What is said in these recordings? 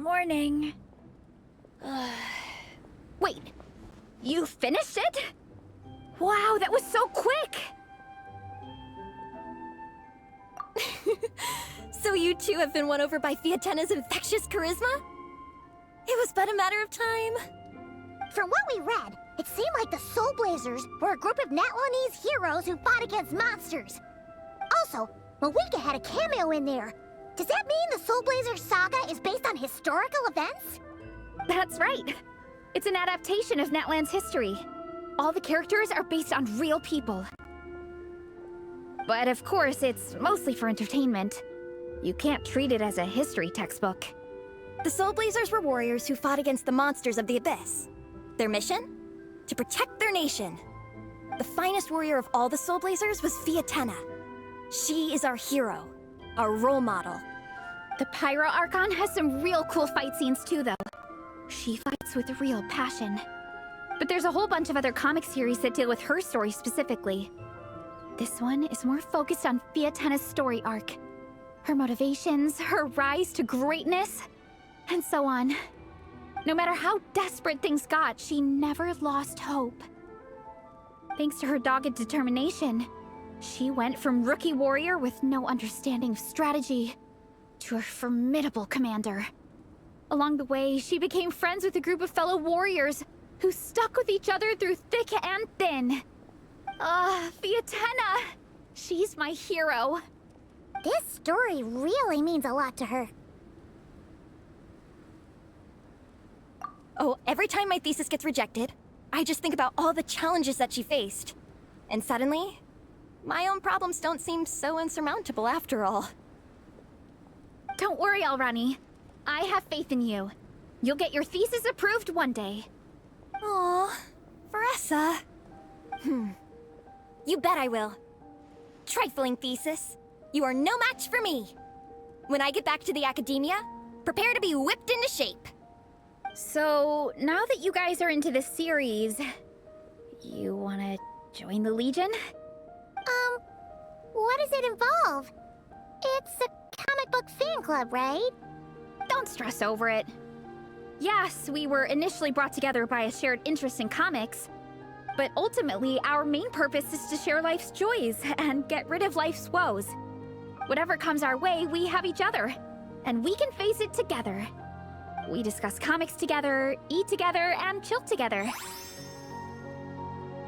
Morning. Wait, you finished it? Wow, that was so quick! So you too have been won over by Fiatena's infectious charisma? It was but a matter of time. From what we read, it seemed like the Soulblazers were a group of Natlanese heroes who fought against monsters. Also, Malika had a cameo in there. Does that mean the Soulblazers saga is based on historical events? That's right. It's an adaptation of Natlan's history. All the characters are based on real people. But of course, it's mostly for entertainment. You can't treat it as a history textbook. The Soulblazers were warriors who fought against the monsters of the Abyss. Their mission? To protect their nation. The finest warrior of all the Soulblazers was Fiatena. She is our hero, our role model. The Pyro Archon has some real cool fight scenes too, though. She fights with real passion. But there's a whole bunch of other comic series that deal with her story specifically. This one is more focused on Fiatena's story arc. Her motivations, her rise to greatness, and so on. No matter how desperate things got, she never lost hope. Thanks to her dogged determination, she went from rookie warrior with no understanding of strategy to a formidable commander. Along the way, she became friends with a group of fellow warriors who stuck with each other through thick and thin. Fiatena! She's my hero. This story really means a lot to her. Oh, every time my thesis gets rejected, I just think about all the challenges that she faced. And suddenly, my own problems don't seem so insurmountable after all. Don't worry, Alrani. I have faith in you. You'll get your thesis approved one day. Aw, Veressa. You bet I will. Trifling thesis. You are no match for me. When I get back to the academia, prepare to be whipped into shape. So, now that you guys are into this series, you wanna join the Legion? What does it involve? It's a comic book fan club, right? Don't stress over it. Yes, we were initially brought together by a shared interest in comics, but ultimately our main purpose is to share life's joys and get rid of life's woes. Whatever comes our way, we have each other, and we can face it together. We discuss comics together, eat together, and chill together.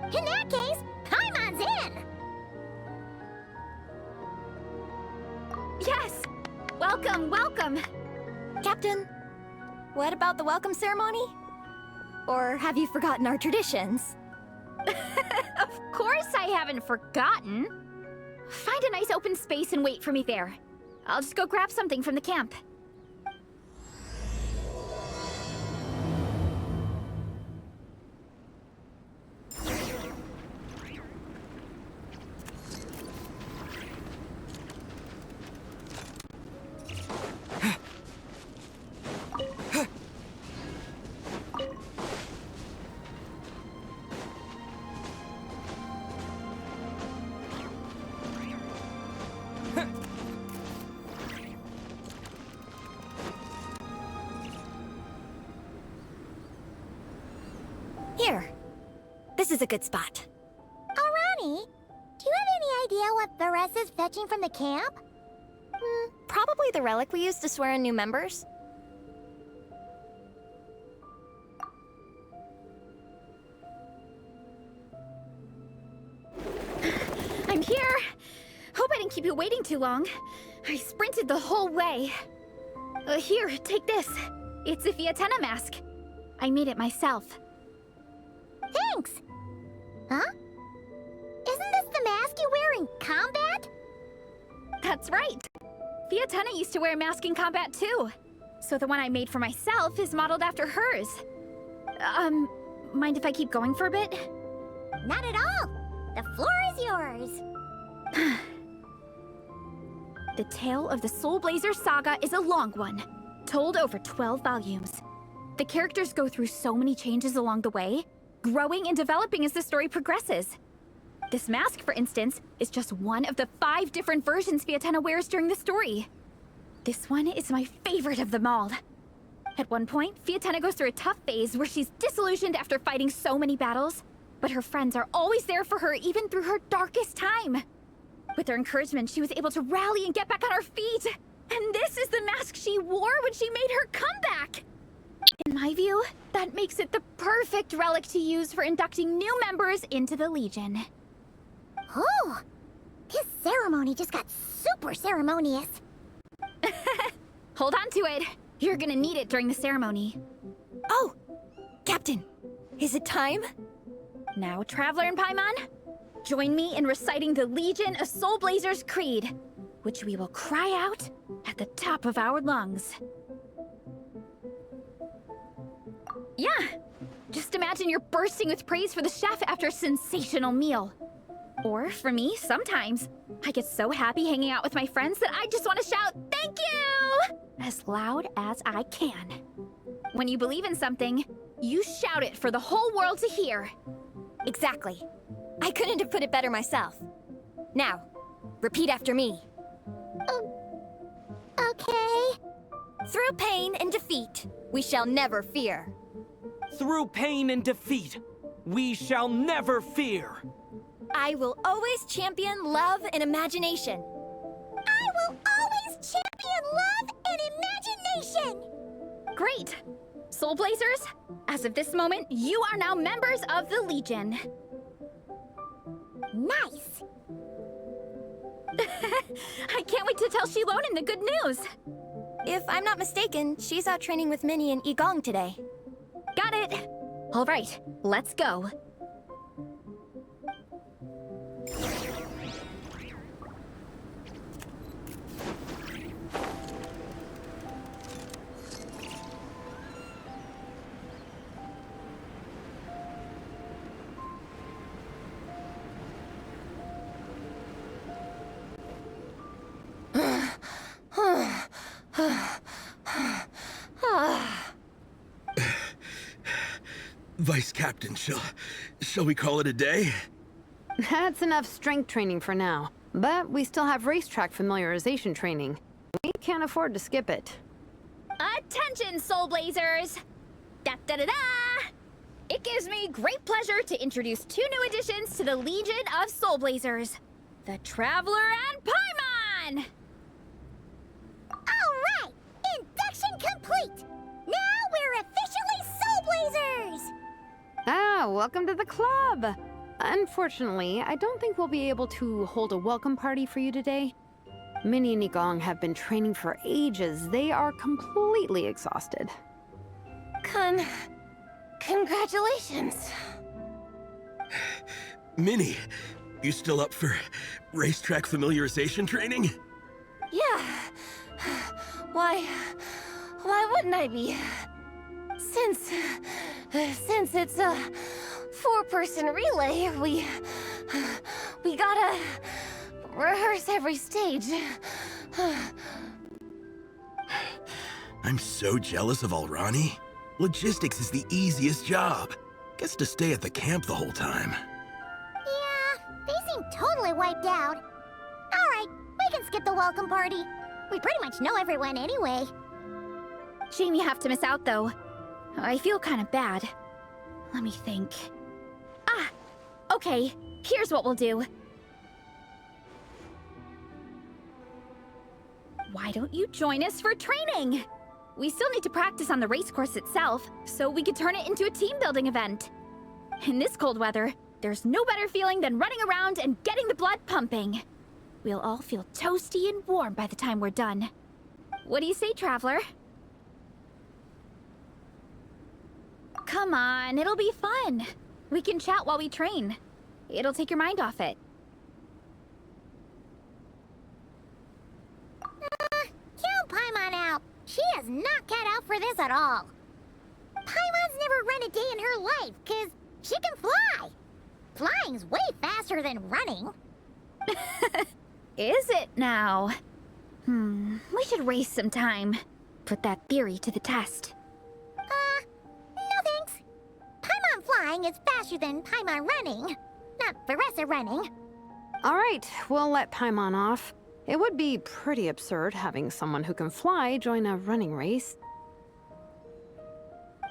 In that case, Paimon's in! Yes! Welcome, welcome! Captain, what about the welcome ceremony? Or have you forgotten our traditions? Of course I haven't forgotten! Find a nice open space and wait for me there. I'll just go grab something from the camp. Here. This is a good spot. Alrani, do you have any idea what Veressa's fetching from the camp? Probably the relic we used to swear in new members. I'm here! Hope I didn't keep you waiting too long. I sprinted the whole way. Here, take this. It's a Fiatena mask. I made it myself. Thanks! Huh? Isn't this the mask you wear in combat? That's right! Fiatena used to wear a mask in combat too. So the one I made for myself is modeled after hers. Mind if I keep going for a bit? Not at all! The floor is yours! The tale of the Soulblazers saga is a long one, told over 12 volumes. The characters go through so many changes along the way, growing and developing as the story progresses. This mask, for instance, is just one of the 5 different versions Fiatena wears during the story. This one is my favorite of them all. At one point, Fiatenna goes through a tough phase where she's disillusioned after fighting so many battles, but her friends are always there for her even through her darkest time. With their encouragement, she was able to rally and get back on her feet. And this is the mask she wore when she made her comeback. In my view, that makes it the perfect relic to use for inducting new members into the Legion. Oh, this ceremony just got super ceremonious. Hold on to it. You're gonna need it during the ceremony. Oh, Captain, is it time? Now, Traveler and Paimon, join me in reciting the Legion of Soulblazers Creed, which we will cry out at the top of our lungs. Yeah, just imagine you're bursting with praise for the chef after a sensational meal. Or, for me, sometimes, I get so happy hanging out with my friends that I just want to shout, "Thank you!" as loud as I can. When you believe in something, you shout it for the whole world to hear. Exactly. I couldn't have put it better myself. Now, repeat after me. Okay. Through pain and defeat, we shall never fear. Through pain and defeat, we shall never fear. I will always champion love and imagination. I will always champion love and imagination! Great! Soulblazers, as of this moment, you are now members of the Legion. Nice! I can't wait to tell Shilonen the good news. If I'm not mistaken, she's out training with Minnie and Igong today. Got it. All right, let's go. Vice Captain, shall we call it a day? That's enough strength training for now. But we still have racetrack familiarization training. We can't afford to skip it. Attention, Soulblazers! Da-da-da-da! It gives me great pleasure to introduce two new additions to the Legion of Soulblazers. The Traveler and Paimon! Alright! Induction complete! Now we're officially Soulblazers! Ah, welcome to the club! Unfortunately, I don't think we'll be able to hold a welcome party for you today. Minnie and Igong have been training for ages. They are completely exhausted. Congratulations. Minnie, you still up for racetrack familiarization training? Yeah. Why wouldn't I be? Since it's a four-person relay, we gotta rehearse every stage. I'm so jealous of Alrani. Logistics is the easiest job. Gets to stay at the camp the whole time. Yeah, they seem totally wiped out. Alright, we can skip the welcome party. We pretty much know everyone anyway. Shame you have to miss out, though. I feel kind of bad. Let me think. Ah! Okay, here's what we'll do. Why don't you join us for training? We still need to practice on the race course itself, so we could turn it into a team-building event. In this cold weather, there's no better feeling than running around and getting the blood pumping. We'll all feel toasty and warm by the time we're done. What do you say, Traveler? Come on, it'll be fun. We can chat while we train. It'll take your mind off it. Count Paimon out. She is not cut out for this at all. Paimon's never run a day in her life, 'cause she can fly. Flying's way faster than running. Is it now? We should race sometime. Put that theory to the test. No thanks. Paimon flying is faster than Paimon running. Not Veressa running. All right, we'll let Paimon off. It would be pretty absurd having someone who can fly join a running race.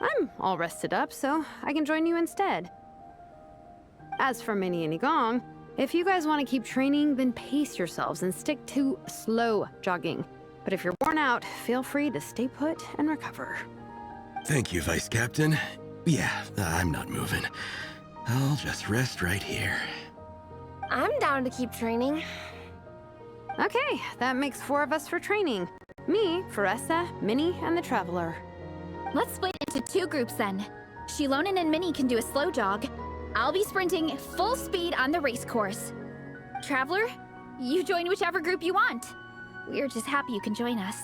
I'm all rested up, so I can join you instead. As for Minnie and Igong, if you guys want to keep training, then pace yourselves and stick to slow jogging. But if you're worn out, feel free to stay put and recover. Thank you, Vice Captain. Yeah, I'm not moving. I'll just rest right here. I'm down to keep training. Okay, that makes 4 of us for training. Me, Faressa, Minnie, and the Traveler. Let's split into 2 groups then. Shilonen and Minnie can do a slow jog. I'll be sprinting full speed on the race course. Traveler, you join whichever group you want. We're just happy you can join us.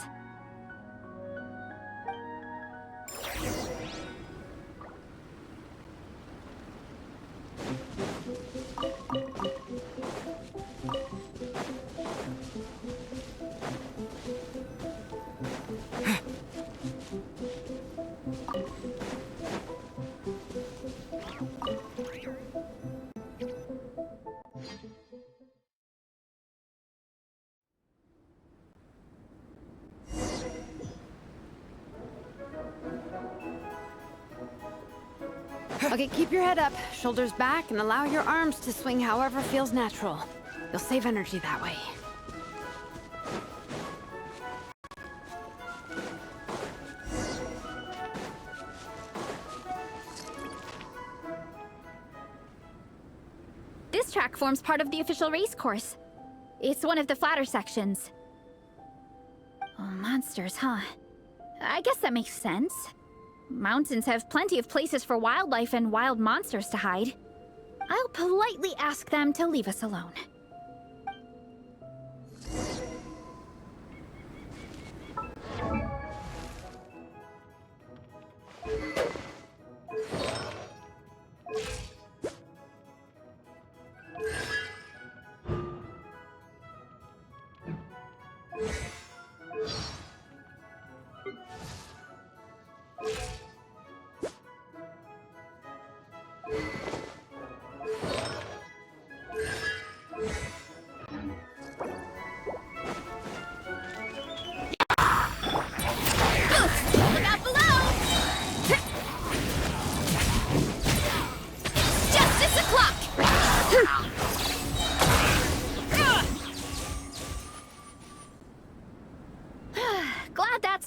Okay, keep your head up, shoulders back, and allow your arms to swing however feels natural. You'll save energy that way. This track forms part of the official race course. It's one of the flatter sections. Oh, monsters, huh? I guess that makes sense. Mountains have plenty of places for wildlife and wild monsters to hide. I'll politely ask them to leave us alone.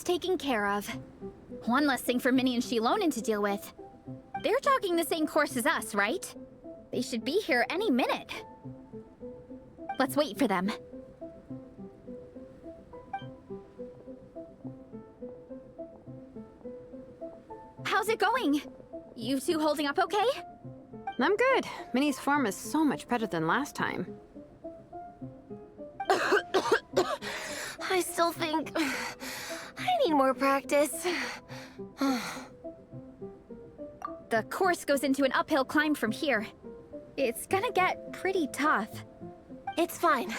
Taken care of. One less thing for Minnie and Shilonen to deal with. They're jogging the same course as us, right? They should be here any minute. Let's wait for them. How's it going? You two holding up okay? I'm good. Minnie's form is so much better than last time. I still think I need more practice. The course goes into an uphill climb from here. It's gonna get pretty tough. It's fine.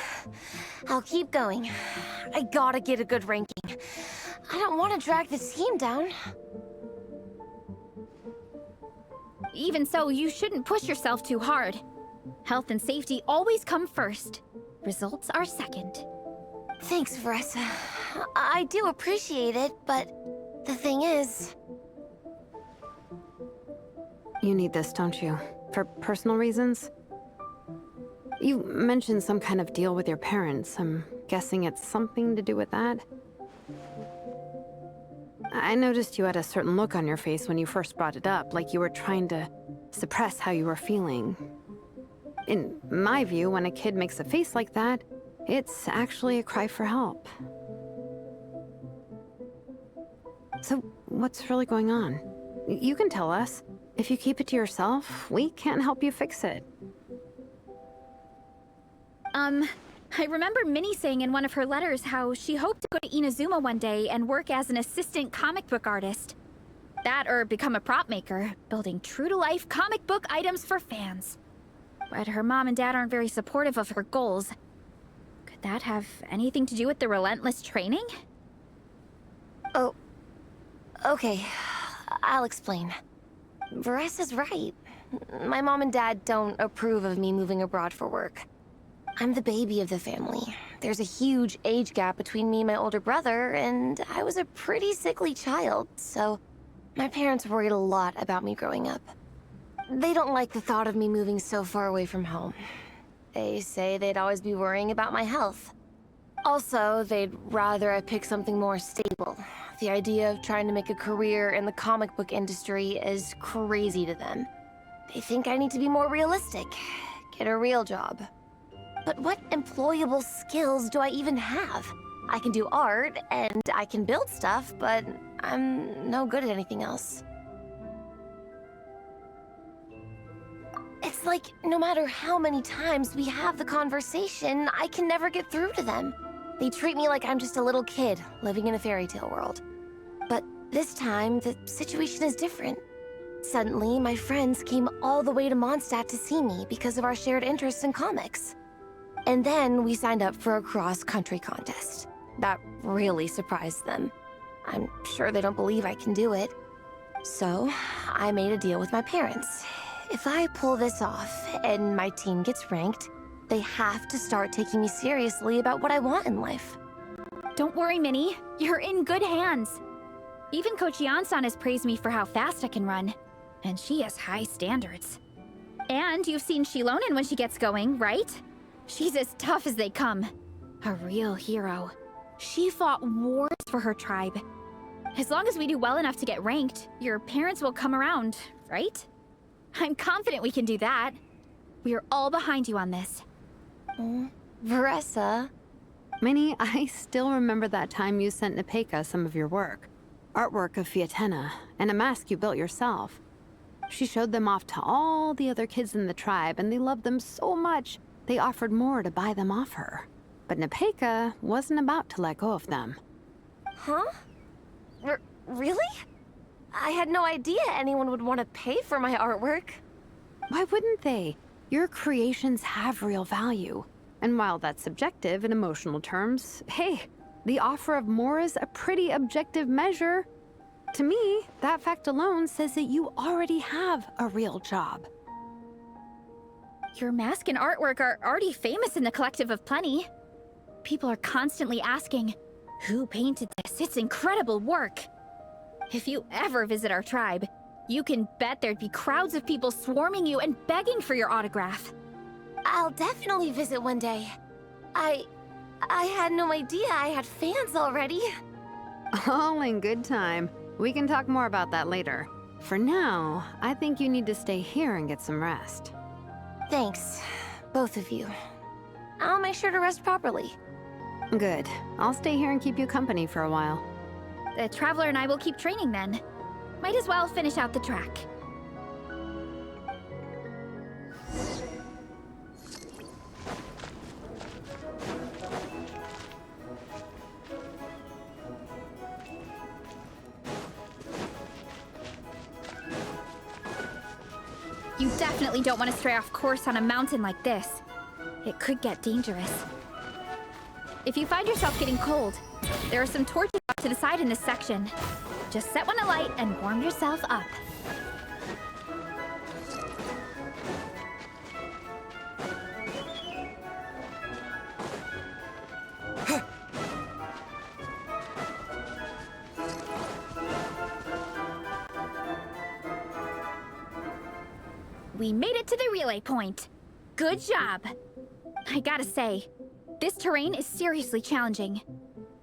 I'll keep going. I gotta get a good ranking. I don't want to drag this team down. Even so, you shouldn't push yourself too hard. Health and safety always come first. Results are second. Thanks, Faressa. I do appreciate it, but the thing is... You need this, don't you? For personal reasons? You mentioned some kind of deal with your parents. I'm guessing it's something to do with that? I noticed you had a certain look on your face when you first brought it up, like you were trying to suppress how you were feeling. In my view, when a kid makes a face like that, it's actually a cry for help. So, what's really going on? You can tell us. If you keep it to yourself, we can't help you fix it. I remember Minnie saying in one of her letters how she hoped to go to Inazuma one day and work as an assistant comic book artist. That or become a prop maker, building true-to-life comic book items for fans. But her mom and dad aren't very supportive of her goals. Could that have anything to do with the relentless training? Oh, okay. I'll explain. Varessa's right. My mom and dad don't approve of me moving abroad for work. I'm the baby of the family. There's a huge age gap between me and my older brother, and I was a pretty sickly child, so My parents worried a lot about me growing up. They don't like the thought of me moving so far away from home. They say they'd always be worrying about my health. Also, they'd rather I pick something more stable. The idea of trying to make a career in the comic book industry is crazy to them. They think I need to be more realistic, get a real job. But what employable skills do I even have? I can do art, and I can build stuff, but I'm no good at anything else. It's like, no matter how many times we have the conversation, I can never get through to them. They treat me like I'm just a little kid living in a fairy tale world. But this time, the situation is different. Suddenly, my friends came all the way to Mondstadt to see me because of our shared interests in comics. And then we signed up for a cross-country contest. That really surprised them. I'm sure they don't believe I can do it. So, I made a deal with my parents. If I pull this off and my team gets ranked, they have to start taking me seriously about what I want in life. Don't worry, Minnie. You're in good hands. Even Coach Yansan has praised me for how fast I can run. And she has high standards. And you've seen Shilonen when she gets going, right? She's as tough as they come. A real hero. She fought wars for her tribe. As long as we do well enough to get ranked, your parents will come around, right? I'm confident we can do that. We are all behind you on this. Veressa. Minnie, I still remember that time you sent Nepeka some of your work. Artwork of Fiatena, and a mask you built yourself. She showed them off to all the other kids in the tribe, and they loved them so much, they offered more to buy them off her. But Nepeka wasn't about to let go of them. Huh? Really? I had no idea anyone would want to pay for my artwork. Why wouldn't they? Your creations have real value. And while that's subjective in emotional terms, hey, the offer of more is a pretty objective measure. To me, that fact alone says that you already have a real job. Your mask and artwork are already famous in the Collective of Plenty. People are constantly asking, who painted this? It's incredible work. If you ever visit our tribe, you can bet there'd be crowds of people swarming you and begging for your autograph. I'll definitely visit one day. I had no idea I had fans already. All in good time. We can talk more about that later. For now, I think you need to stay here and get some rest. Thanks, both of you. I'll make sure to rest properly. Good. I'll stay here and keep you company for a while. The Traveler and I will keep training then. Might as well finish out the track. You definitely don't want to stray off course on a mountain like this. It could get dangerous. If you find yourself getting cold, there are some torches off to the side in this section. Just set one alight and warm yourself up. We made it to the relay point. Good job. I gotta say, this terrain is seriously challenging.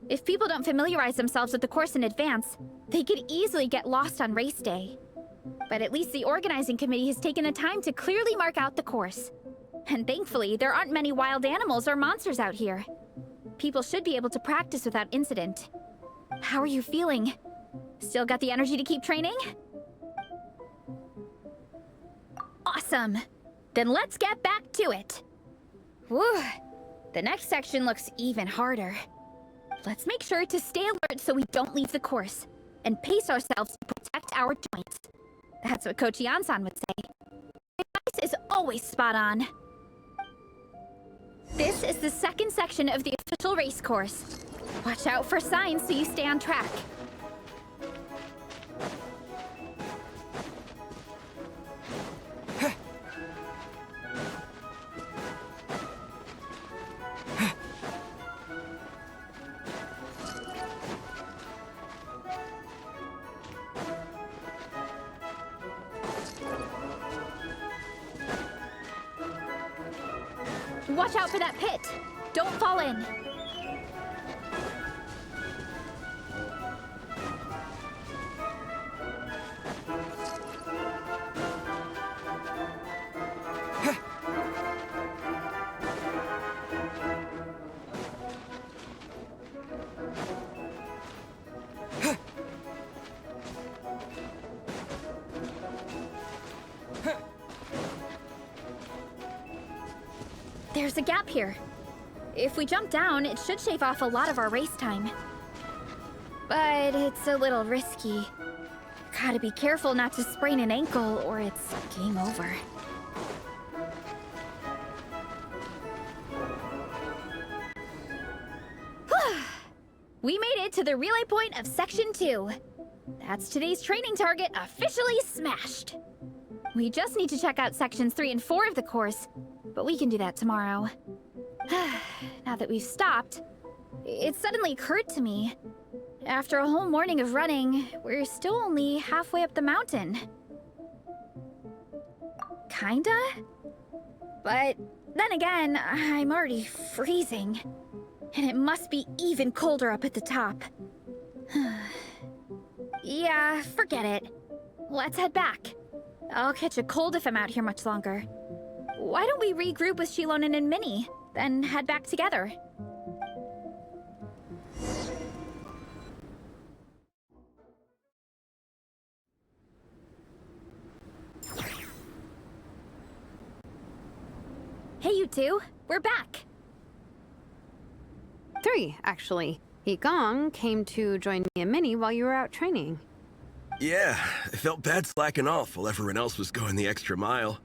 If people don't familiarize themselves with the course in advance, they could easily get lost on race day. But at least the organizing committee has taken the time to clearly mark out the course. And thankfully, there aren't many wild animals or monsters out here. People should be able to practice without incident. How are you feeling? Still got the energy to keep training? Awesome! Then let's get back to it! Whew! The next section looks even harder. Let's make sure to stay alert so we don't leave the course, and pace ourselves to protect our joints. That's what Coach Yansan would say. Advice is always spot on. This is the second section of the official race course. Watch out for signs so you stay on track. Watch out for that pit. Don't fall in. There's a gap here. If we jump down, it should shave off a lot of our race time. But it's a little risky. Gotta be careful not to sprain an ankle or it's game over. We made it to the relay point of Section 2. That's today's training target officially smashed. We just need to check out Sections 3 and 4 of the course, but we can do that tomorrow. Now that we've stopped, it suddenly occurred to me. After a whole morning of running, we're still only halfway up the mountain. Kinda? But then again, I'm already freezing. And it must be even colder up at the top. Yeah, forget it. Let's head back. I'll catch a cold if I'm out here much longer. Why don't we regroup with Shilonen and Minnie, then head back together? Hey, you two. We're back. 3, actually. Igong came to join me and Minnie while you were out training. Yeah, I felt bad slacking off while everyone else was going the extra mile.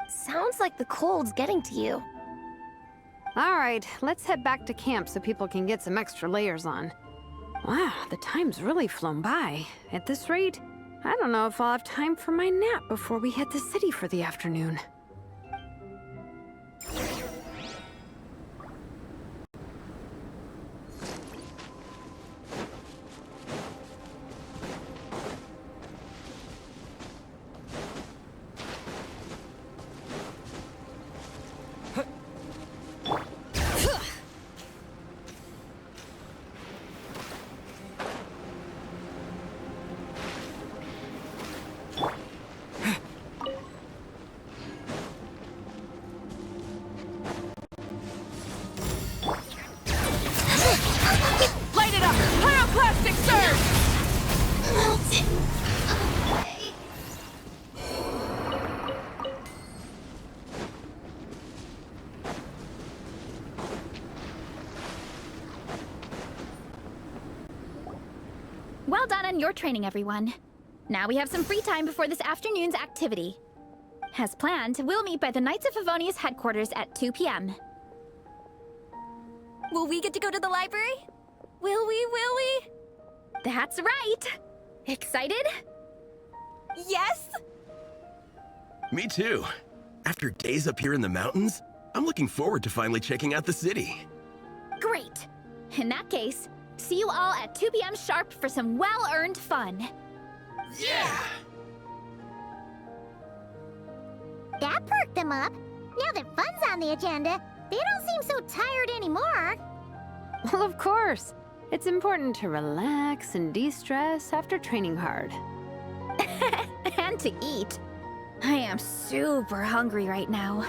Sounds like the cold's getting to you. All right, let's head back to camp so people can get some extra layers on. Wow, the time's really flown by. At this rate, I don't know if I'll have time for my nap before we hit the city for the afternoon. Well done on your training, everyone. Now we have some free time before this afternoon's activity. As planned, we'll meet by the Knights of Favonius headquarters at 2 p.m. Will we get to go to the library? Will we? That's right! Excited? Yes! Me too. After days up here in the mountains, I'm looking forward to finally checking out the city. Great! In that case, see you all at 2 p.m. sharp for some well-earned fun. Yeah! That perked them up. Now that fun's on the agenda, they don't seem so tired anymore. Well, of course. It's important to relax and de-stress after training hard. And to eat. I am super hungry right now.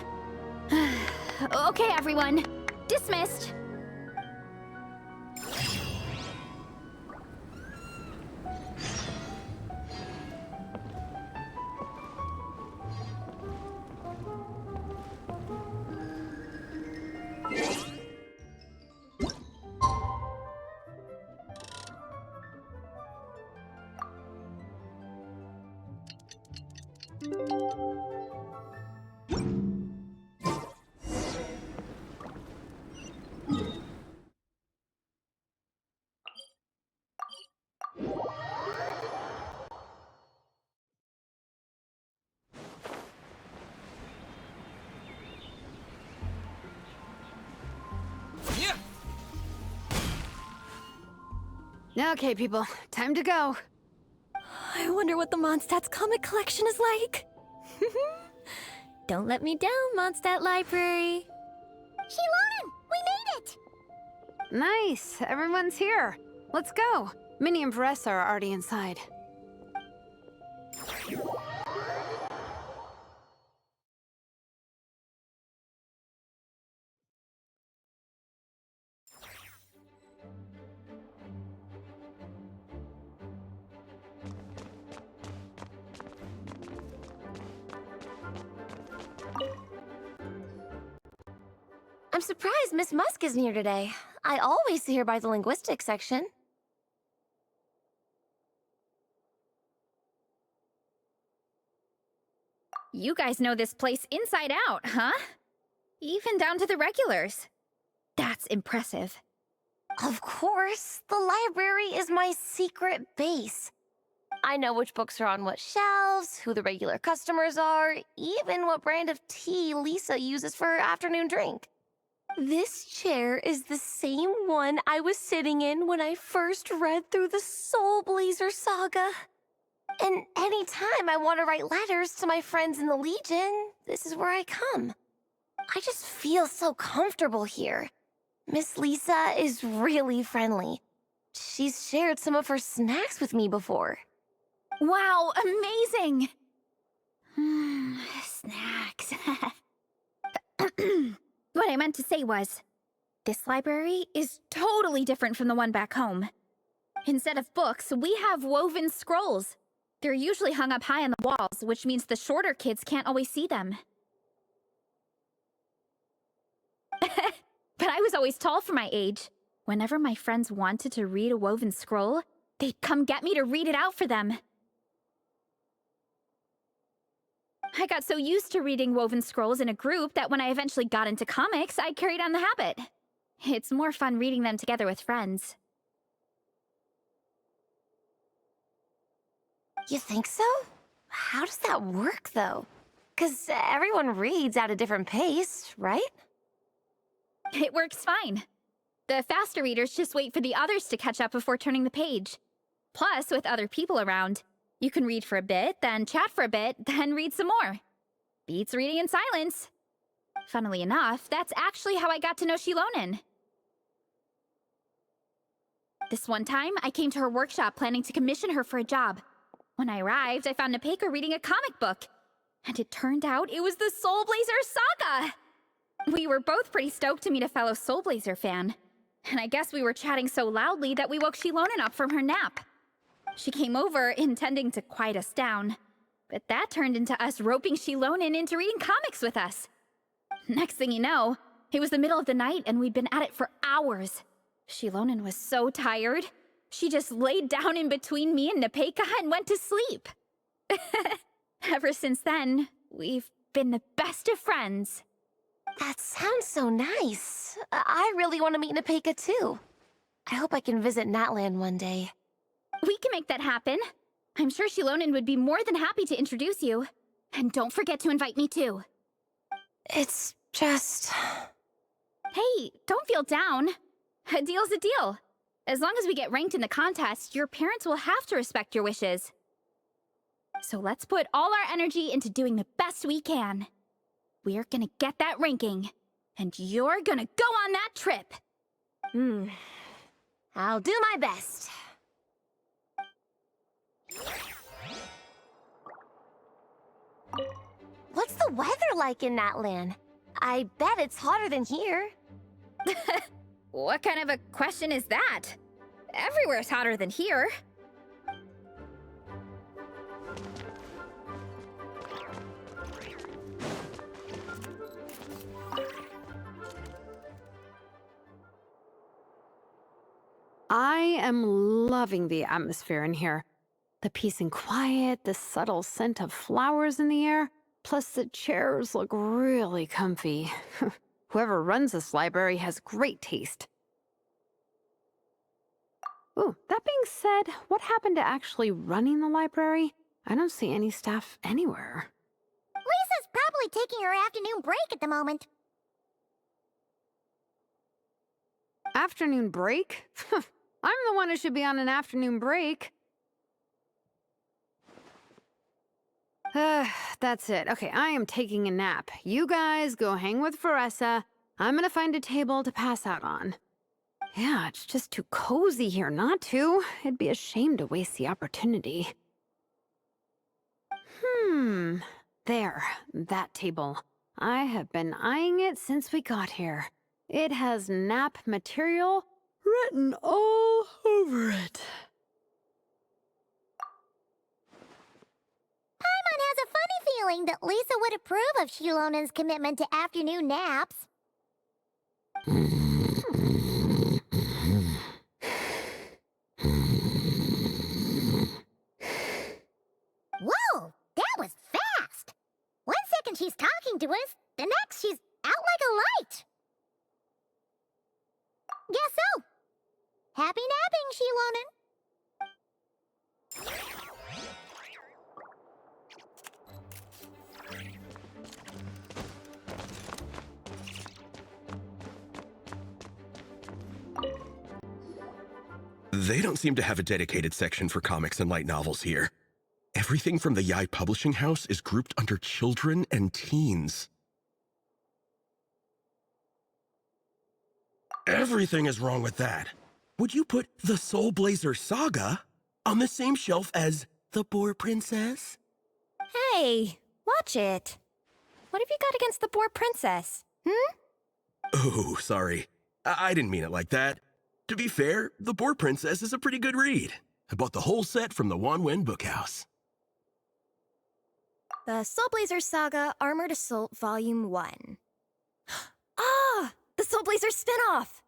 Okay, everyone. Dismissed. Okay, people, time to go. I wonder what the Mondstadt's comic collection is like. Don't let me down, Mondstadt Library. Shilonen, we made it! Nice, everyone's here. Let's go. Minnie and Varessa are already inside. I'm surprised Miss Musk isn't here today. I always see her by the linguistics section. You guys know this place inside out, huh? Even down to the regulars. That's impressive. Of course, the library is my secret base. I know which books are on what shelves, who the regular customers are, even what brand of tea Lisa uses for her afternoon drink. This chair is the same one I was sitting in when I first read through the Soulblazer saga. And anytime I want to write letters to my friends in the Legion, this is where I come. I just feel so comfortable here. Miss Lisa is really friendly. She's shared some of her snacks with me before. Wow, amazing! Snacks. What I meant to say was, this library is totally different from the one back home. Instead of books, we have woven scrolls. They're usually hung up high on the walls, which means the shorter kids can't always see them. But I was always tall for my age. Whenever my friends wanted to read a woven scroll, they'd come get me to read it out for them. I got so used to reading woven scrolls in a group that when I eventually got into comics, I carried on the habit. It's more fun reading them together with friends. You think so? How does that work, though? 'Cause everyone reads at a different pace, right? It works fine. The faster readers just wait for the others to catch up before turning the page. Plus, with other people around, you can read for a bit, then chat for a bit, then read some more. Beats reading in silence. Funnily enough, that's actually how I got to know Shilonen. This one time, I came to her workshop planning to commission her for a job. When I arrived, I found Nepeka reading a comic book. And it turned out it was the Soulblazers saga! We were both pretty stoked to meet a fellow Soulblazer fan. And I guess we were chatting so loudly that we woke Shilonen up from her nap. She came over, intending to quiet us down. But that turned into us roping Shilonen into reading comics with us. Next thing you know, it was the middle of the night and we'd been at it for hours. Shilonen was so tired. She just laid down in between me and Nepeka and went to sleep. Ever since then, we've been the best of friends. That sounds so nice. I really want to meet Nepeka, too. I hope I can visit Natland one day. We can make that happen. I'm sure Shilonen would be more than happy to introduce you. And don't forget to invite me, too. It's just... Hey, don't feel down. A deal's a deal. As long as we get ranked in the contest, your parents will have to respect your wishes. So let's put all our energy into doing the best we can. We're gonna get that ranking, and you're gonna go on that trip. I'll do my best. What's the weather like in Natland? I bet it's hotter than here. What kind of a question is that? Everywhere's hotter than here. I am loving the atmosphere in here. The peace and quiet, the subtle scent of flowers in the air, plus the chairs look really comfy. Whoever runs this library has great taste. Ooh, that being said, what happened to actually running the library? I don't see any staff anywhere. Lisa's probably taking her afternoon break at the moment. Afternoon break? I'm the one who should be on an afternoon break. That's it. Okay, I am taking a nap. You guys go hang with Veressa. I'm gonna find a table to pass out on. Yeah, it's just too cozy here not to. It'd be a shame to waste the opportunity. There, that table. I have been eyeing it since we got here. It has nap material written all over it. Paimon has a funny feeling that Lisa would approve of Shilonen's commitment to afternoon naps. Whoa, that was fast! 1 second she's talking to us, the next she's out like a light. Guess so. Happy napping, Shilonen. They don't seem to have a dedicated section for comics and light novels here. Everything from the Yai Publishing House is grouped under children and teens. Everything is wrong with that. Would you put the Soulblazer Saga on the same shelf as The Boar Princess? Hey, watch it. What have you got against the Boar Princess? Oh, sorry. I didn't mean it like that. To be fair, The Boar Princess is a pretty good read. I bought the whole set from the Wanwen Bookhouse. The Soulblazers Saga Armored Assault Volume 1. Ah! The Soulblazer spin-off!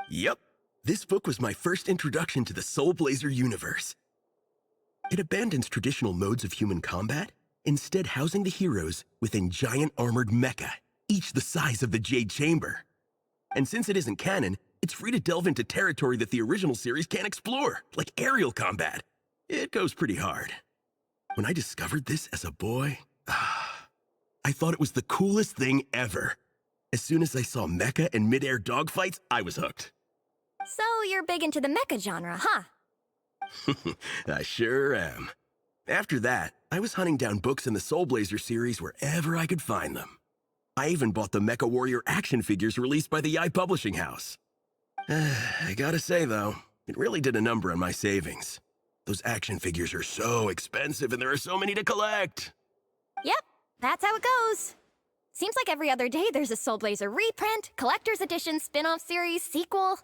Yep. This book was my first introduction to the Soulblazer universe. It abandons traditional modes of human combat, instead housing the heroes within giant armored mecha, each the size of the Jade Chamber. And since it isn't canon, it's free to delve into territory that the original series can't explore, like aerial combat. It goes pretty hard. When I discovered this as a boy, I thought it was the coolest thing ever. As soon as I saw mecha and mid-air dogfights, I was hooked. So you're big into the mecha genre, huh? I sure am. After that, I was hunting down books in the Soulblazer series wherever I could find them. I even bought the Mecha Warrior action figures released by the Yai Publishing House. I gotta say, though, it really did a number on my savings. Those action figures are so expensive and there are so many to collect. Yep, that's how it goes. Seems like every other day there's a Soulblazer reprint, collector's edition, spin-off series, sequel.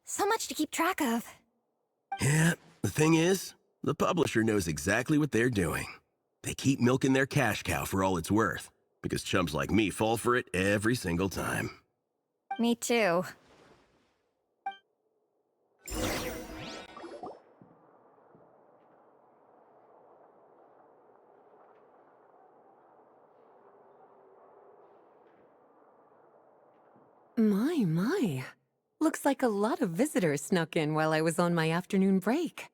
So much to keep track of. Yeah, the thing is, the publisher knows exactly what they're doing. They keep milking their cash cow for all it's worth, because chumps like me fall for it every single time. Me too. My. Looks like a lot of visitors snuck in while I was on my afternoon break.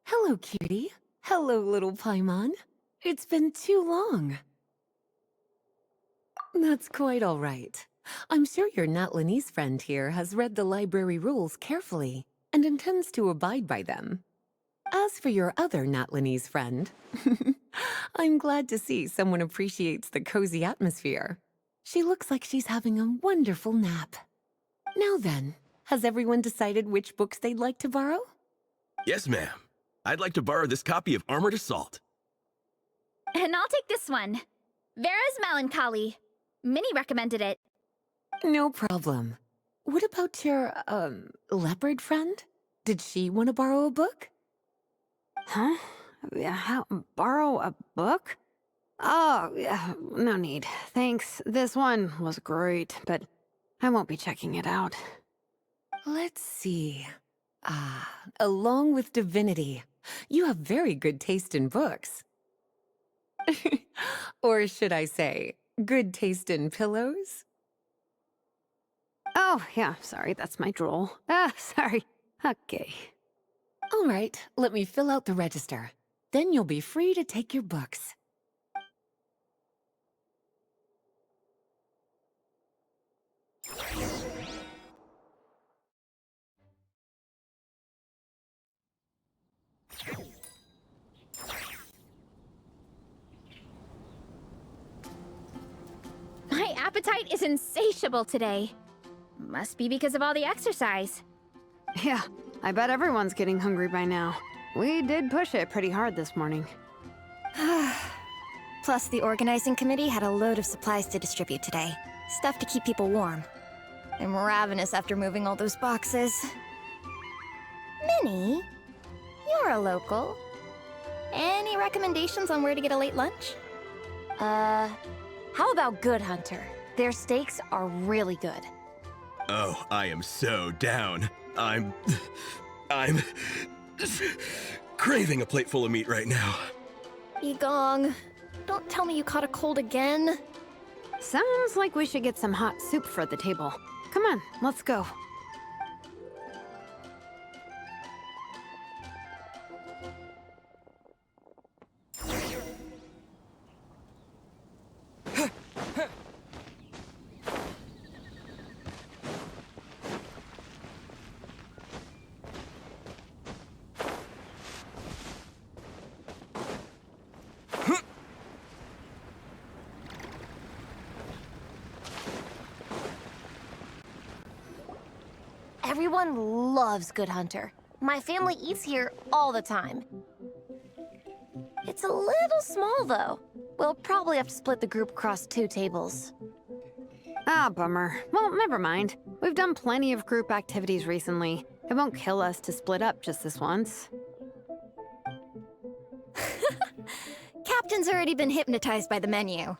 Hello, cutie. Hello, little Paimon. It's been too long. That's quite all right. I'm sure your Natlanese friend here has read the library rules carefully and intends to abide by them. As for your other Natlanese friend, I'm glad to see someone appreciates the cozy atmosphere. She looks like she's having a wonderful nap. Now then, has everyone decided which books they'd like to borrow? Yes, ma'am. I'd like to borrow this copy of Armored Assault. And I'll take this one. Vera's Melancholy. Minnie recommended it. No problem. What about your, leopard friend? Did she want to borrow a book? Huh? Borrow a book? Oh, yeah, no need. Thanks. This one was great, but I won't be checking it out. Let's see. Along with Divinity, you have very good taste in books. Or should I say, good taste in pillows? Oh, yeah, sorry, that's my drool. Sorry. Okay. All right, let me fill out the register. Then you'll be free to take your books. appetite is insatiable today. Must be because of all the exercise. Yeah, I bet everyone's getting hungry by now. We did push it pretty hard this morning. Plus, the organizing committee had a load of supplies to distribute today. Stuff to keep people warm. I'm ravenous after moving all those boxes. Minnie, you're a local. Any recommendations on where to get a late lunch? How about Good Hunter? Their steaks are really good. Oh, I am so down. I'm craving a plate full of meat right now. Igong, don't tell me you caught a cold again. Sounds like we should get some hot soup for the table. Come on, let's go. Everyone loves Good Hunter. My family eats here all the time. It's a little small, though. We'll probably have to split the group across 2 tables. Ah, bummer. Well, never mind. We've done plenty of group activities recently. It won't kill us to split up just this once. Captain's already been hypnotized by the menu.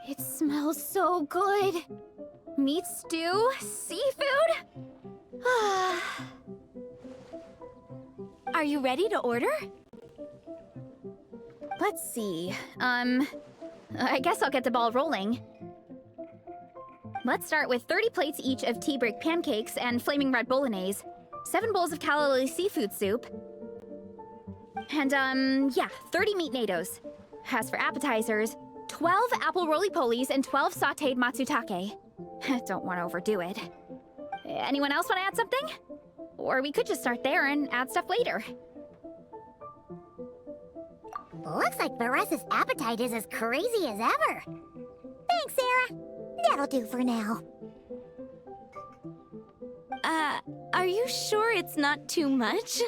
It smells so good. Meat stew? Seafood? Are you ready to order? Let's see. I guess I'll get the ball rolling. Let's start with 30 plates each of tea break pancakes and flaming red bolognese, 7 bowls of calla seafood soup, and, yeah, 30 meat natos. As for appetizers, 12 apple roly-polies and 12 sautéed matsutake. Don't want to overdo it. Anyone else want to add something? Or we could just start there and add stuff later. Looks like Varessa's appetite is as crazy as ever. Thanks, Sarah. That'll do for now. Are you sure it's not too much?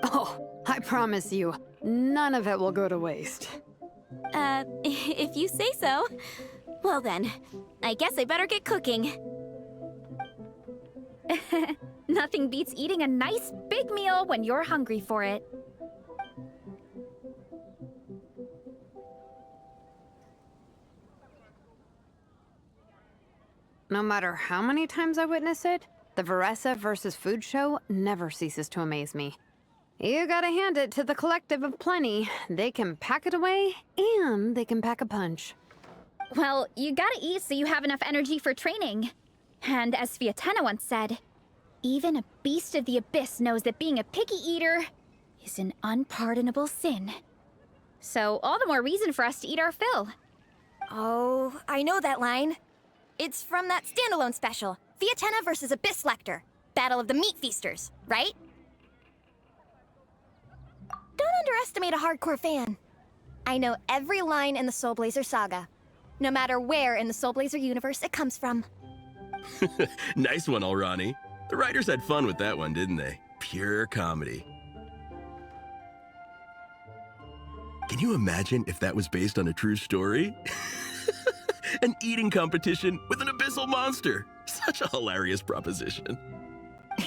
Oh, I promise you, none of it will go to waste. If you say so. Well then, I guess I better get cooking. Nothing beats eating a nice big meal when you're hungry for it. No matter how many times I witness it, the Varessa versus Food show never ceases to amaze me. You gotta hand it to the collective of plenty. They can pack it away, and they can pack a punch. Well, you gotta eat so you have enough energy for training. And as Fiatena once said, even a beast of the abyss knows that being a picky eater is an unpardonable sin. So all the more reason for us to eat our fill. Oh, I know that line. It's from that standalone special, Fiatena versus Abyss Lecter, Battle of the Meat Feasters, right? Don't underestimate a hardcore fan. I know every line in the Soulblazer saga, no matter where in the Soulblazer universe it comes from. Nice one, Alrani. The writers had fun with that one, didn't they? Pure comedy. Can you imagine if that was based on a true story? An eating competition with an abyssal monster. Such a hilarious proposition.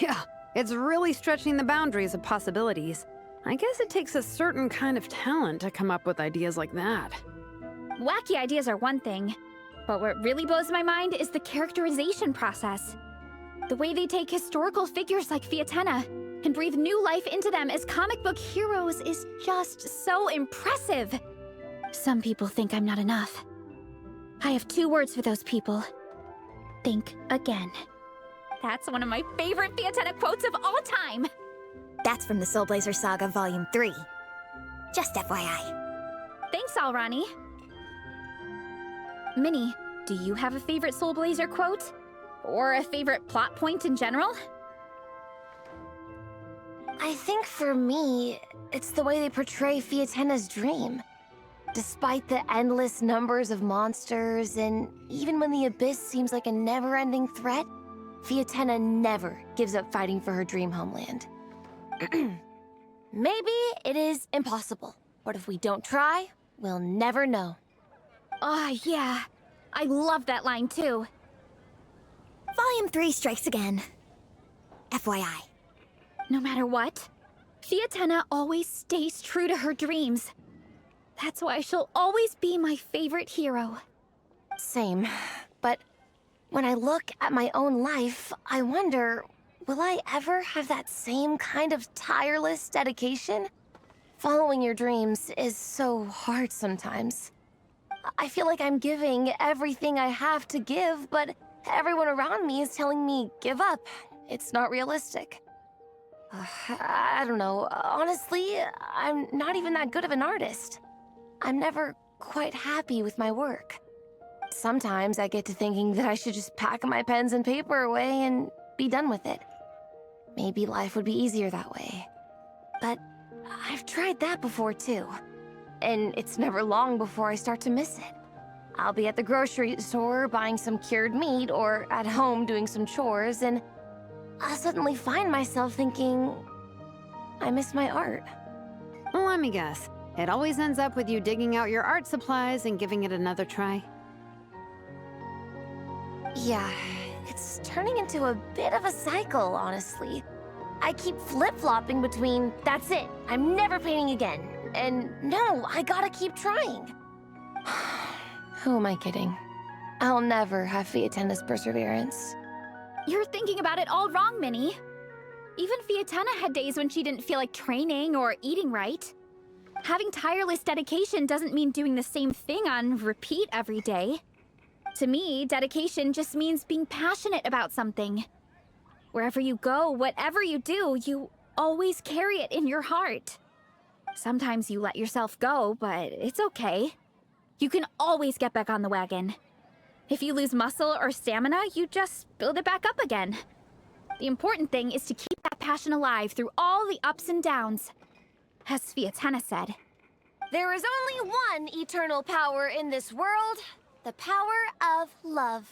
Yeah, it's really stretching the boundaries of possibilities. I guess it takes a certain kind of talent to come up with ideas like that. Wacky ideas are one thing, but what really blows my mind is the characterization process. The way they take historical figures like Fiatena and breathe new life into them as comic book heroes is just so impressive. Some people think I'm not enough. I have 2 words for those people. Think again. That's one of my favorite Fiatena quotes of all time. That's from the Soulblazer Saga Volume 3. Just FYI. Thanks, Alrani. Minnie, do you have a favorite Soulblazer quote? Or a favorite plot point in general? I think for me, it's the way they portray Fiatena's dream. Despite the endless numbers of monsters, and even when the Abyss seems like a never-ending threat, Fiatenna never gives up fighting for her dream homeland. Maybe it is impossible, but if we don't try, we'll never know. Oh, yeah. I love that line, too. Volume 3 strikes again. FYI. No matter what, Fiatenna always stays true to her dreams. That's why she'll always be my favorite hero. Same, but when I look at my own life, I wonder, will I ever have that same kind of tireless dedication? Following your dreams is so hard sometimes. I feel like I'm giving everything I have to give, but everyone around me is telling me, give up. It's not realistic. I don't know. Honestly, I'm not even that good of an artist. I'm never quite happy with my work. Sometimes I get to thinking that I should just pack my pens and paper away and be done with it. Maybe life would be easier that way. But I've tried that before too. And it's never long before I start to miss it. I'll be at the grocery store buying some cured meat or at home doing some chores, and I'll suddenly find myself thinking, I miss my art. Let me guess. It always ends up with you digging out your art supplies and giving it another try. Yeah, it's turning into a bit of a cycle, honestly. I keep flip-flopping between, that's it, I'm never painting again, and no, I gotta keep trying. Who am I kidding? I'll never have Fiatenna's perseverance. You're thinking about it all wrong, Minnie. Even Fiatenna had days when she didn't feel like training or eating right. Having tireless dedication doesn't mean doing the same thing on repeat every day. To me, dedication just means being passionate about something. Wherever you go, whatever you do, you always carry it in your heart. Sometimes you let yourself go, but it's okay. You can always get back on the wagon. If you lose muscle or stamina, you just build it back up again. The important thing is to keep that passion alive through all the ups and downs. As Fiatenna said, There is only one eternal power in this world, the power of love.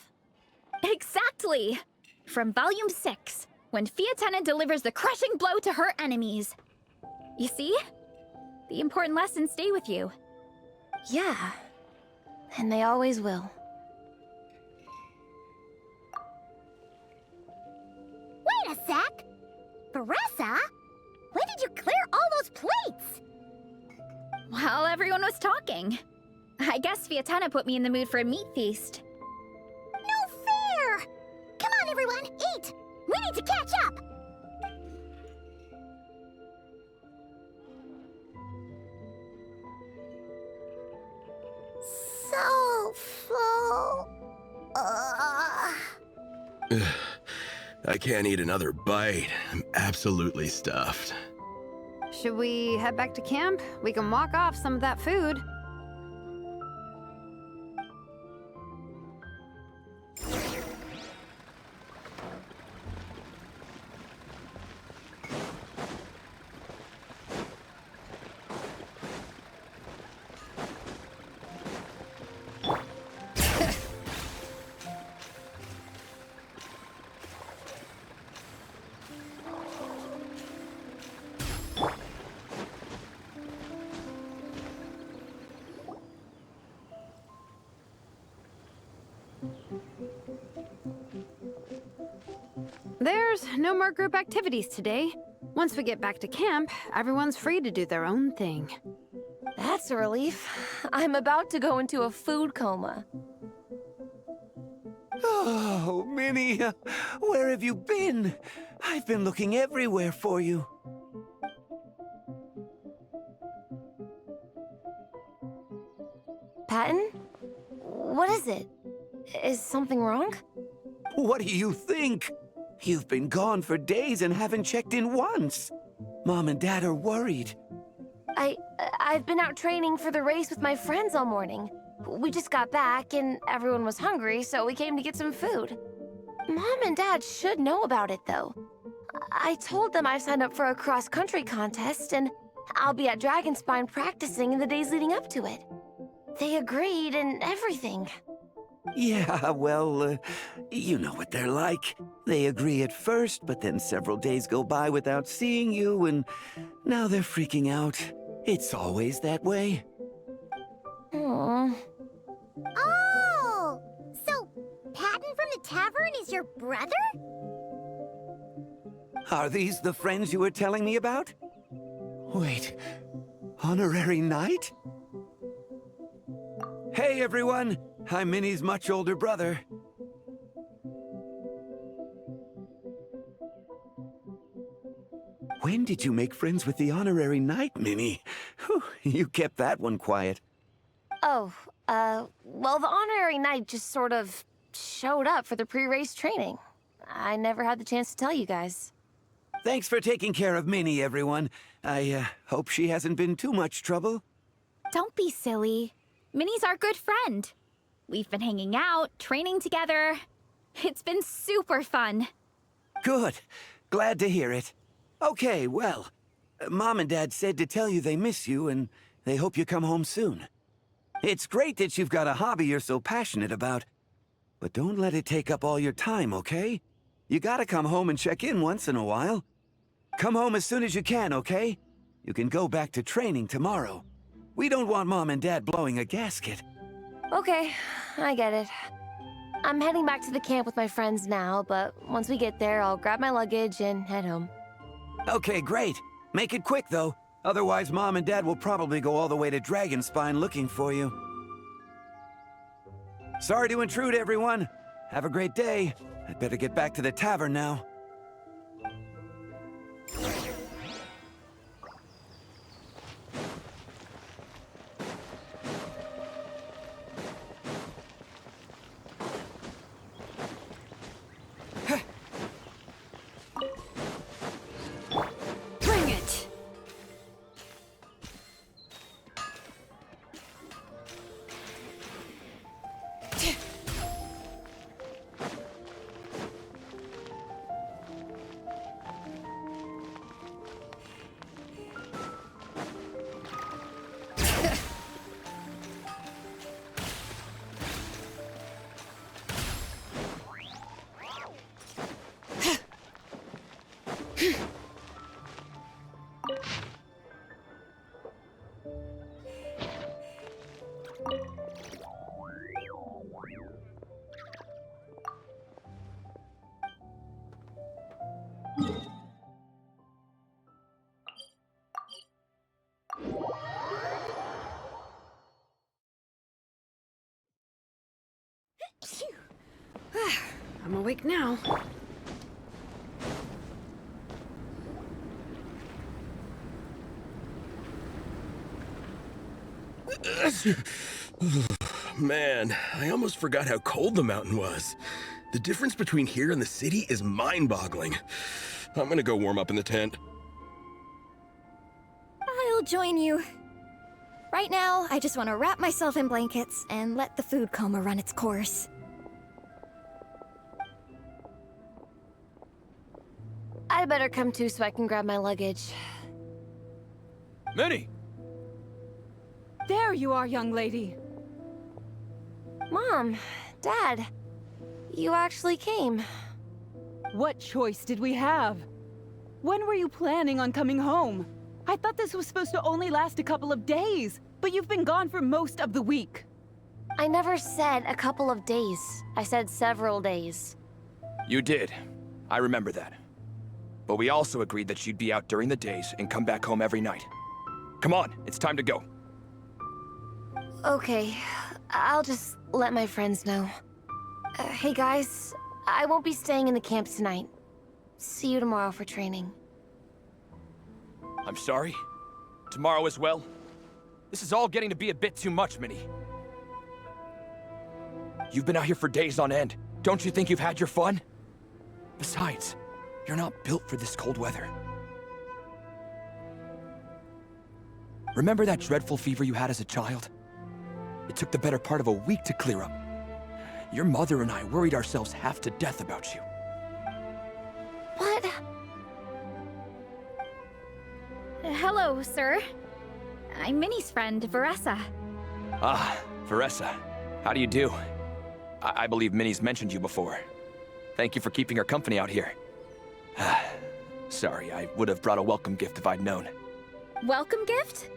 exactly! From Volume 6, when Fiatenna delivers the crushing blow to her enemies. You see? The important lessons stay with you. Yeah, and they always will. Wait a sec! Veressa? When did you clear all those plates? While everyone was talking. I guess Fiatenna put me in the mood for a meat feast. No fair! Come on, everyone, eat! We need to catch up! So full. I can't eat another bite. I'm absolutely stuffed. Should we head back to camp? We can walk off some of that food. There's no more group activities today. Once we get back to camp, everyone's free to do their own thing. That's a relief. I'm about to go into a food coma. Oh, Minnie, where have you been? I've been looking everywhere for you. Patton? What is it? Is something wrong? What do you think? You've been gone for days and haven't checked in once. Mom and Dad are worried. I've been out training for the race with my friends all morning. We just got back and everyone was hungry, so we came to get some food. Mom and Dad should know about it, though. I told them I've signed up for a cross-country contest and I'll be at Dragonspine practicing in the days leading up to it. They agreed and everything. Yeah, well, you know what they're like. They agree at first, but then several days go by without seeing you, and now they're freaking out. It's always that way. Aww. Oh! So, Patton from the tavern is your brother? Are these the friends you were telling me about? Wait, honorary knight? Hey everyone, I'm Minnie's much older brother. When did you make friends with the honorary knight, Minnie? Whew, you kept that one quiet. Oh, well, the honorary knight just sort of showed up for the pre-race training. I never had the chance to tell you guys. Thanks for taking care of Minnie, everyone. I hope she hasn't been too much trouble. Don't be silly. Minnie's our good friend. We've been hanging out, training together. It's been super fun. Good. Glad to hear it. Okay, well, Mom and Dad said to tell you they miss you and they hope you come home soon. It's great that you've got a hobby you're so passionate about. But don't let it take up all your time, okay? You gotta come home and check in once in a while. Come home as soon as you can, okay? You can go back to training tomorrow. We don't want Mom and Dad blowing a gasket. Okay, I get it. I'm heading back to the camp with my friends now, but once we get there, I'll grab my luggage and head home. Okay, great. Make it quick, though. Otherwise, Mom and Dad will probably go all the way to Dragonspine looking for you. Sorry to intrude, everyone. Have a great day. I'd better get back to the tavern now. Bring it! I'm awake now. Man, I almost forgot how cold the mountain was. The difference between here and the city is mind-boggling. I'm gonna go warm up in the tent. I'll join you. Right now, I just want to wrap myself in blankets and let the food coma run its course. I'd better come too so I can grab my luggage. Minnie! There you are, young lady. Mom, Dad, you actually came. What choice did we have? When were you planning on coming home? I thought this was supposed to only last a couple of days, but you've been gone for most of the week. I never said a couple of days. I said several days. You did. I remember that. But we also agreed that you'd be out during the days and come back home every night. Come on, it's time to go. Okay, I'll just let my friends know. Hey guys, I won't be staying in the camp tonight. See you tomorrow for training. I'm sorry. Tomorrow as well. This is all getting to be a bit too much, Minnie. You've been out here for days on end. Don't you think you've had your fun? Besides, you're not built for this cold weather. Remember that dreadful fever you had as a child? It took the better part of a week to clear up. Your mother and I worried ourselves half to death about you. What? Hello, sir. I'm Minnie's friend, Veressa. Ah, Veressa. How do you do? I believe Minnie's mentioned you before. Thank you for keeping her company out here. Sorry, I would have brought a welcome gift if I'd known. Welcome gift?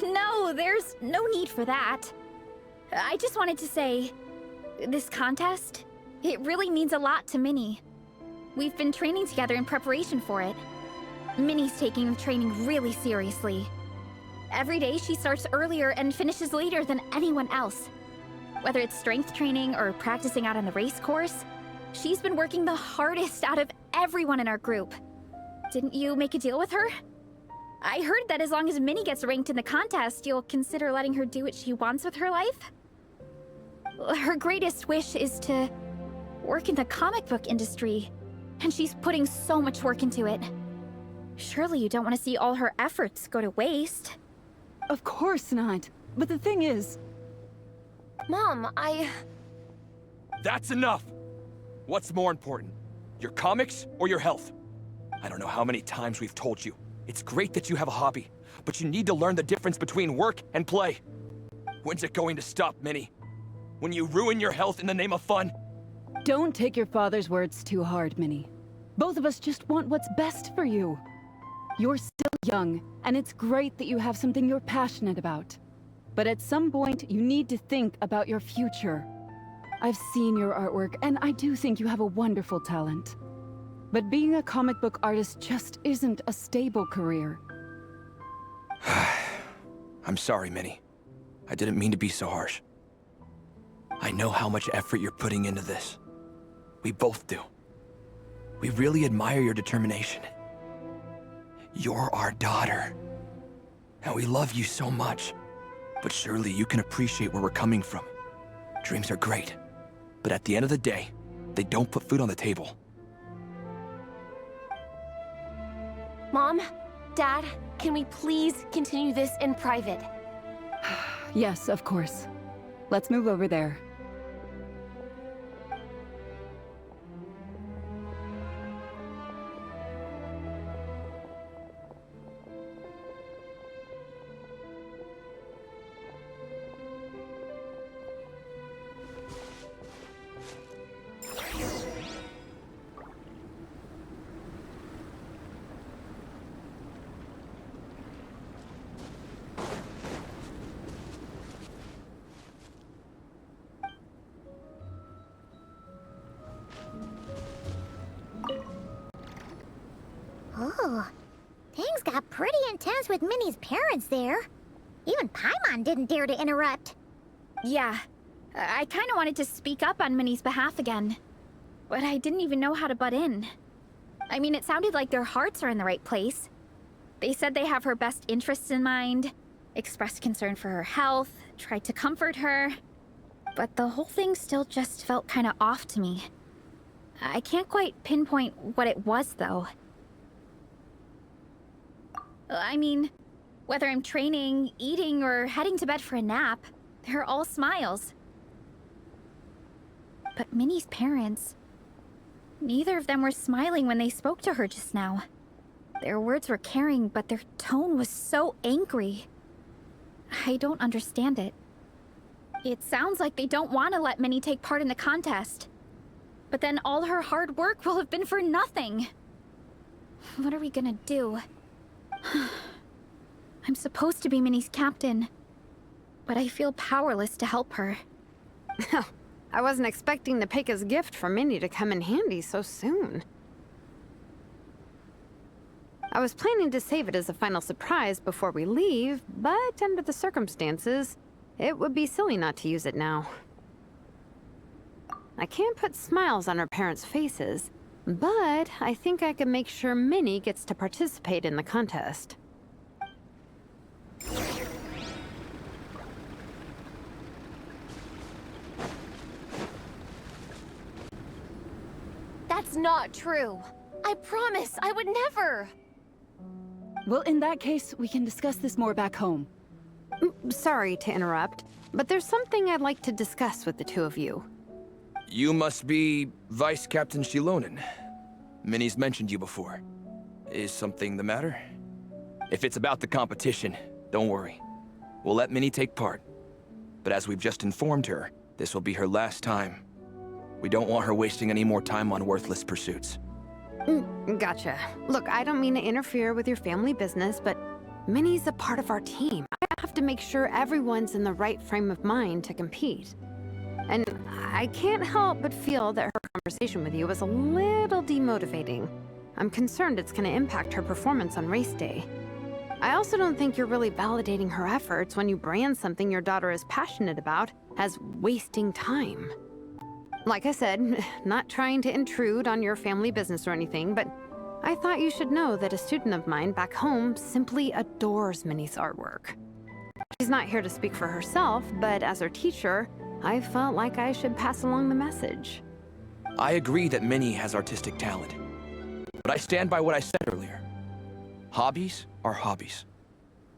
No, there's no need for that. I just wanted to say, this contest, it really means a lot to Minnie. We've been training together in preparation for it. Minnie's taking the training really seriously. Every day she starts earlier and finishes later than anyone else. Whether it's strength training or practicing out on the race course, she's been working the hardest out of everyone in our group. Didn't you make a deal with her? I heard that as long as Minnie gets ranked in the contest, you'll consider letting her do what she wants with her life? Her greatest wish is to work in the comic book industry, and she's putting so much work into it. Surely you don't want to see all her efforts go to waste. Of course not. But the thing is... Mom, That's enough! What's more important? Your comics or your health? I don't know how many times we've told you. It's great that you have a hobby, but you need to learn the difference between work and play. When's it going to stop, Minnie? When you ruin your health in the name of fun? Don't take your father's words too hard, Minnie. Both of us just want what's best for you. You're still young, and it's great that you have something you're passionate about. But at some point, you need to think about your future. I've seen your artwork, and I do think you have a wonderful talent. But being a comic book artist just isn't a stable career. I'm sorry, Minnie. I didn't mean to be so harsh. I know how much effort you're putting into this. We both do. We really admire your determination. You're our daughter. And we love you so much. But surely you can appreciate where we're coming from. Dreams are great. But at the end of the day, they don't put food on the table. Mom, Dad, can we please continue this in private? Yes, of course. Let's move over there. Oh, things got pretty intense with Minnie's parents there. Even Paimon didn't dare to interrupt. Yeah, I kind of wanted to speak up on Minnie's behalf again. But I didn't even know how to butt in. I mean, it sounded like their hearts are in the right place. They said they have her best interests in mind, expressed concern for her health, tried to comfort her. But the whole thing still just felt kind of off to me. I can't quite pinpoint what it was, though. I mean, whether I'm training, eating, or heading to bed for a nap, they're all smiles. But Minnie's parents... neither of them were smiling when they spoke to her just now. Their words were caring, but their tone was so angry. I don't understand it. It sounds like they don't want to let Minnie take part in the contest. But then all her hard work will have been for nothing. What are we gonna do? I'm supposed to be Minnie's captain, but I feel powerless to help her. I wasn't expecting the Peka's gift from Minnie to come in handy so soon. I was planning to save it as a final surprise before we leave, but under the circumstances, it would be silly not to use it now. I can't put smiles on our parents' faces, but I think I can make sure Minnie gets to participate in the contest. That's not true. I promise I would never. Well, in that case, we can discuss this more back home. Sorry to interrupt, but there's something I'd like to discuss with the two of you. You must be Vice Captain Shilonen. Minnie's mentioned you before. Is something the matter? If it's about the competition, don't worry. We'll let Minnie take part. But as we've just informed her, this will be her last time. We don't want her wasting any more time on worthless pursuits. Gotcha. Look, I don't mean to interfere with your family business, but Minnie's a part of our team. I have to make sure everyone's in the right frame of mind to compete. And I can't help but feel that her conversation with you was a little demotivating. I'm concerned it's going to impact her performance on race day. I also don't think you're really validating her efforts when you brand something your daughter is passionate about as wasting time. Like I said, not trying to intrude on your family business or anything, but I thought you should know that a student of mine back home simply adores Minnie's artwork. She's not here to speak for herself, but as her teacher, I felt like I should pass along the message. I agree that Minnie has artistic talent. But I stand by what I said earlier. Hobbies are hobbies.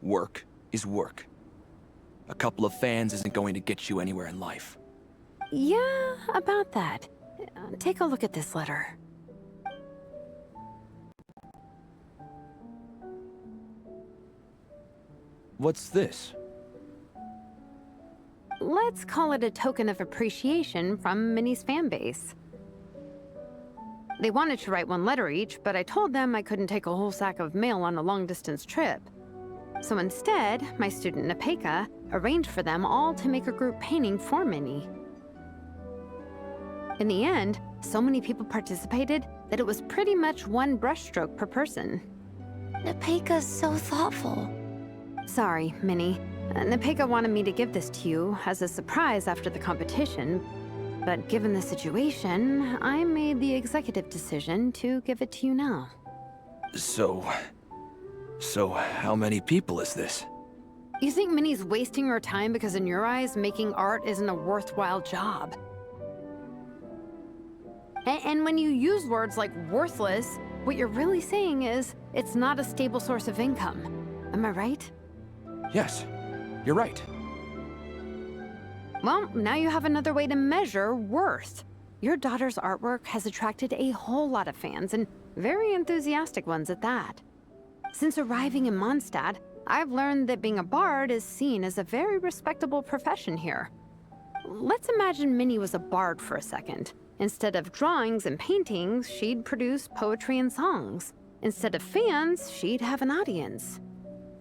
Work is work. A couple of fans isn't going to get you anywhere in life. Yeah, about that. Take a look at this letter. What's this? Let's call it a token of appreciation from Minnie's fan base. They wanted to write one letter each, but I told them I couldn't take a whole sack of mail on a long-distance trip. So instead, my student Nepeka arranged for them all to make a group painting for Minnie. In the end, so many people participated that it was pretty much one brushstroke per person. Nepeka's so thoughtful. Sorry, Minnie. Nepeka wanted me to give this to you as a surprise after the competition, but given the situation, I made the executive decision to give it to you now. So how many people is this? You think Minnie's wasting her time because in your eyes, making art isn't a worthwhile job? And when you use words like worthless, what you're really saying is it's not a stable source of income. Am I right? Yes, you're right. Well, now you have another way to measure worth. Your daughter's artwork has attracted a whole lot of fans, and very enthusiastic ones at that. Since arriving in Mondstadt, I've learned that being a bard is seen as a very respectable profession here. Let's imagine Minnie was a bard for a second. Instead of drawings and paintings, she'd produce poetry and songs. Instead of fans, she'd have an audience.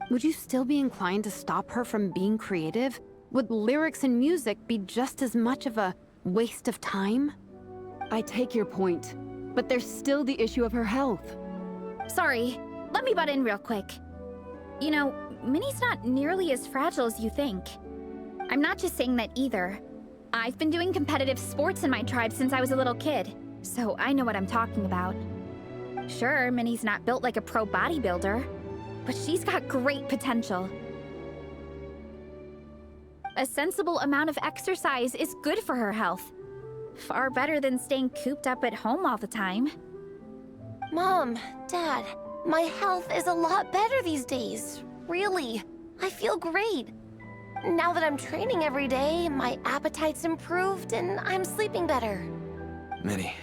Would you still be inclined to stop her from being creative? Would lyrics and music be just as much of a waste of time? I take your point, but there's still the issue of her health. Sorry, let me butt in real quick. You know, Minnie's not nearly as fragile as you think. I'm not just saying that either. I've been doing competitive sports in my tribe since I was a little kid, so I know what I'm talking about. Sure, Minnie's not built like a pro bodybuilder, but she's got great potential. A sensible amount of exercise is good for her health. Far better than staying cooped up at home all the time. Mom, Dad, my health is a lot better these days. Really. I feel great. Now that I'm training every day, my appetite's improved and I'm sleeping better. Minnie,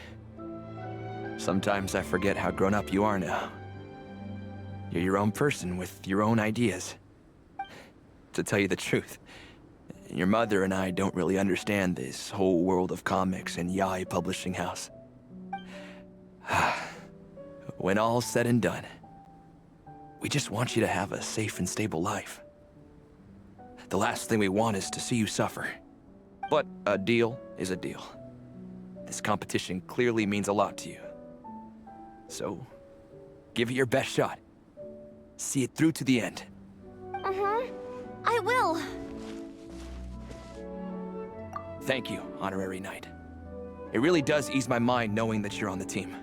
sometimes I forget how grown up you are now. You're your own person with your own ideas. To tell you the truth, your mother and I don't really understand this whole world of comics and Yai Publishing House. When all's said and done, we just want you to have a safe and stable life. The last thing we want is to see you suffer. But a deal is a deal. This competition clearly means a lot to you. So, give it your best shot. See it through to the end. I will. Thank you, Honorary Knight. It really does ease my mind knowing that you're on the team.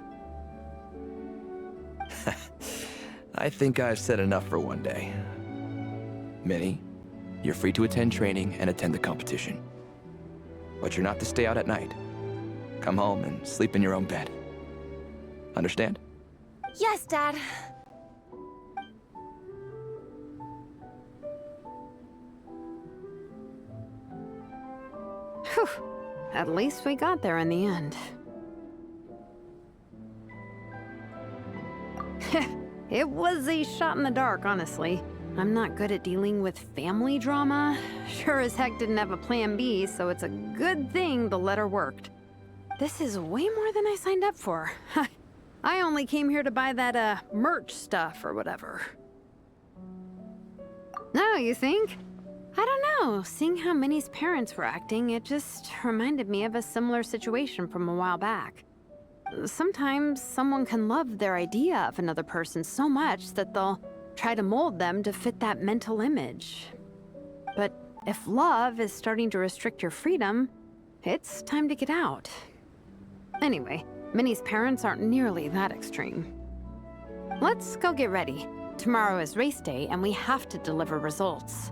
I think I've said enough for one day. Minnie, you're free to attend training and attend the competition. But you're not to stay out at night. Come home and sleep in your own bed. Understand? Yes, Dad. Whew. At least we got there in the end. It was a shot in the dark, honestly. I'm not good at dealing with family drama. Sure as heck didn't have a plan B, so it's a good thing the letter worked. This is way more than I signed up for. I only came here to buy that, merch stuff or whatever. No, you think? I don't know. Seeing how Minnie's parents were acting, it just reminded me of a similar situation from a while back. Sometimes someone can love their idea of another person so much that they'll try to mold them to fit that mental image. But if love is starting to restrict your freedom, it's time to get out. Anyway, Minnie's parents aren't nearly that extreme. Let's go get ready. Tomorrow is race day, and we have to deliver results.